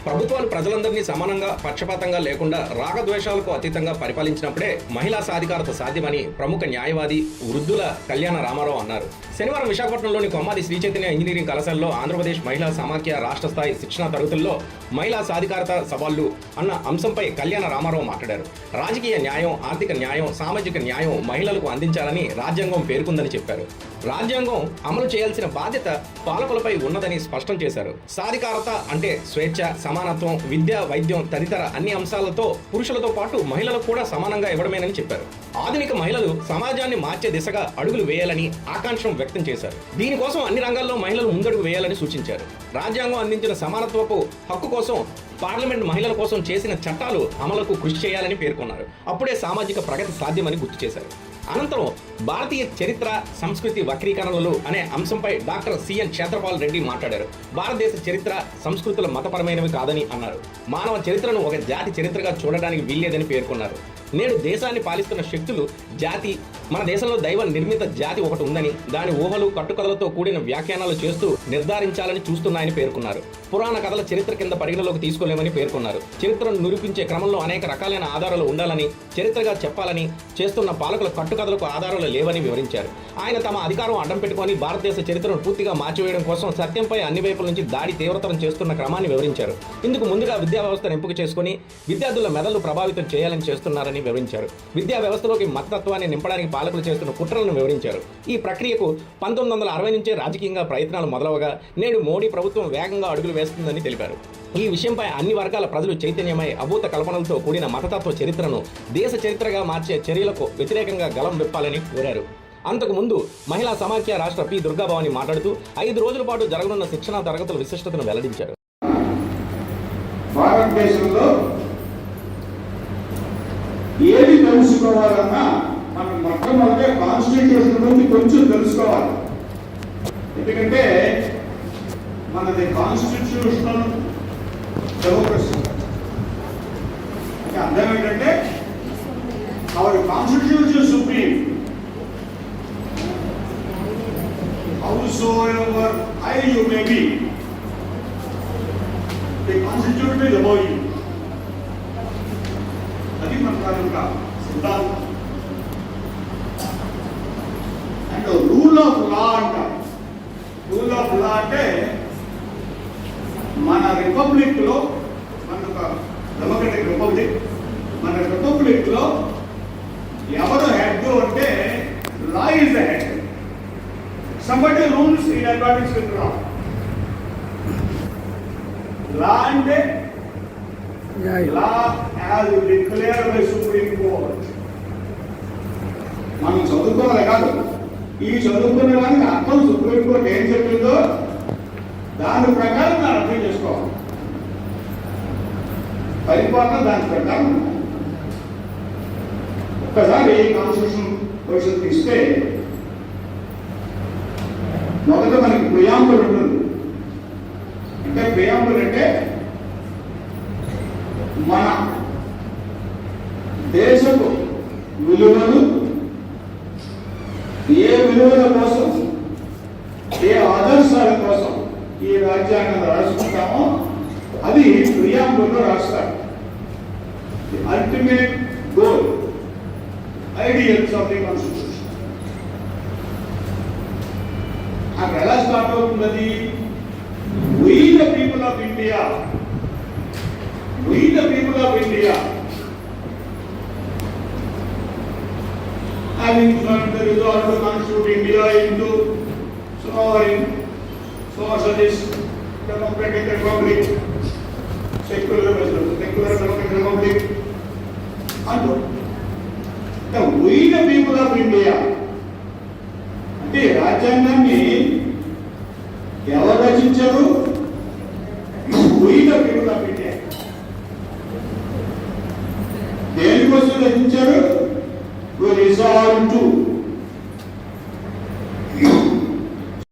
ప్రభుత్వాలు ప్రజలందరినీ సమానంగా పక్షపాతంగా లేకుండా రాగద్వేషాలకు అతీతంగా పరిపాలించినప్పుడే మహిళా సాధికారత సాధ్యమని ప్రముఖ న్యాయవాది వృద్ధుల కళ్యాణ రామారావు అన్నారు. శనివారం విశాఖపట్నంలోని కొమ్మాది శ్రీ చైతన్య ఇంజనీరింగ్ కళాశాలలో ఆంధ్రప్రదేశ్ మహిళా సమాఖ్య రాష్ట్ర స్థాయి శిక్షణా తరగతుల్లో మహిళా సాధికారత సవాళ్లు అన్న అంశంపై కళ్యాణ రామారావు మాట్లాడారు. రాజకీయ న్యాయం, ఆర్థిక న్యాయం, సామాజిక న్యాయం మహిళలకు అందించాలని రాజ్యాంగం పేర్కొందని చెప్పారు. రాజ్యాంగం అమలు చేయాల్సిన బాధ్యత పాలకులపై ఉన్నదని స్పష్టం చేశారు. సాధికారత అంటే స్వేచ్ఛ, సమానత్వం, విద్య, వైద్యం తదితర అన్ని అంశాలతో పురుషులతో పాటు మహిళలకు కూడా సమానంగా ఇవ్వడమేనని చెప్పారు. ఆధునిక మహిళలు సమాజాన్ని మార్చే దిశగా అడుగులు వేయాలని ఆకాంక్షం వ్యక్తం చేశారు. దీనికోసం అన్ని రంగాల్లో మహిళలు ముందడుగు వేయాలని సూచించారు. రాజ్యాంగం అందించిన సమానత్వపు హక్కు కోసం పార్లమెంట్ మహిళల కోసం చేసిన చట్టాలు అమలుకు కృషి చేయాలని పేర్కొన్నారు. అప్పుడే సామాజిక ప్రగతి సాధ్యమని గుర్తు చేశారు. అనంతరం భారతీయ చరిత్ర, సంస్కృతి వక్రీకరణలు అనే అంశంపై డాక్టర్ సిఎన్ క్షేత్రపాల్ రెడ్డి మాట్లాడారు. భారతదేశ చరిత్ర, సంస్కృతుల మతపరమైనవి కాదని అన్నారు. మానవ చరిత్రను ఒక జాతి చరిత్రగా చూడడానికి వీల్లేదని పేర్కొన్నారు. నేడు దేశాన్ని పాలిస్తున్న శక్తులు జాతి, మన దేశంలో దైవ నిర్మిత జాతి ఒకటి ఉందని, దాని ఊహలు, కట్టుకథలతో కూడిన వ్యాఖ్యానాలు చేస్తూ నిర్ధారించాలని చూస్తున్నాయని పేర్కొన్నారు. పురాణ కథల చరిత్ర కింద పరిగణలోకి తీసుకోలేమని పేర్కొన్నారు. చరిత్రను నిరూపించే క్రమంలో అనేక రకాలైన ఆధారాలు ఉండాలని, చరిత్రగా చెప్పాలని చేస్తున్న పాలకుల కట్టుకథలకు ఆధారాలు లేవని వివరించారు. ఆయన తమ అధికారం అడ్డం పెట్టుకుని భారతదేశ చరిత్రను పూర్తిగా మార్చివేయడం కోసం సత్యంపై అన్ని వైపుల నుంచి దాడి తీవ్రతరం చేస్తున్న క్రమాన్ని వివరించారు. ఇందుకు ముందుగా విద్యా వ్యవస్థను ఎంపిక చేసుకుని విద్యార్థుల మెదళ్లు ప్రభావితం చేయాలని చేస్తున్నారని వివరించారు. విద్యా వ్యవస్థలోకి మతతత్వాన్ని నింపడానికి పాలకులు చేస్తున్న కుట్రలను వివరించారు. ఈ ప్రక్రియకు 1960 నుంచే రాజకీయంగా ప్రయత్నాలు మొదలవగా నేడు మోడీ ప్రభుత్వం వేగంగా అడుగులు వేస్తుందని తెలిపారు. ఈ విషయంపై అన్ని వర్గాల ప్రజలు చైతన్యమై అభూత కల్పనలతో కూడిన మతతత్వ చరిత్రను దేశ చరిత్రగా మార్చే చర్యలకు వ్యతిరేకంగా గలం విప్పాలని కోరారు. అంతకుముందు మహిళా సమాఖ్య రాష్ట్ర పి దుర్గాభవాని మాట్లాడుతూ 5 రోజుల పాటు జరగనున్న శిక్షణా తరగతుల విశిష్టతను వెల్లడించారు. భారతదేశంలో ఏది తెలుసుకోవాలన్నా మనం మొట్టమొదటి కాన్స్టిట్యూషన్ గురించి కొంచెం తెలుసుకోవాలి. ఎందుకంటే మనది కాన్స్టిట్యూషనల్ డెమోక్రసీ. అంటే అర్థం ఏంటంటే our constitution supreme, howsoever high you may be, the constitution is above you. అది మన తాలూకా సిద్ధాంతం. అండ్ రూల్ ఆఫ్ లా అంటారు. రూల్ ఆఫ్ లా అంటే మన రిపబ్లిక్ లో, మన డెమోక్రటిక్ రిపబ్లిక్, మన రిపబ్లిక్ లో ఎవరు హెడ్ అంటే law is the head. Somebody rules in accordance with law. Law అంటే law as declared by Supreme Court. మనం చదువుకోవాలి కాదు, ఈ చదువుకునే దానికి అర్థం సుప్రీం కోర్ట్ ఏం చెప్పిందో దాని ప్రకారం మనం అర్థం చేసుకోవాలి. పరిపాలన దాని ప్రకారం. ఒక్కసారి కాన్స్టిట్యూషన్ క్వశ్చన్ తీస్తే మొదట మనకి ప్రియాంబుల్ ఉంటుంది. అంటే ప్రియాంబుల్ అంటే మన దేశపు విలువలు, ఏ విలువల కోసం, ఏ ఆదర్శాల కోసం ఈ రాజ్యాంగం రాసుకుంటామో అది ప్రియాంబుల్లో రాస్తారు. The ultimate goal, ideals of the constitution. అక్కడ ఎలా స్టార్ట్ అవుతుంది? We the people of India, we the people of India, having joined the resolve to constitute India into sovereign, socialist, democratic republic, secular democratic republic, and we the people of India. అంటే రాజ్యాంగాన్ని ఎవరు రచించారు? We the people of India. దేనికోసం రచించారు? We resolve to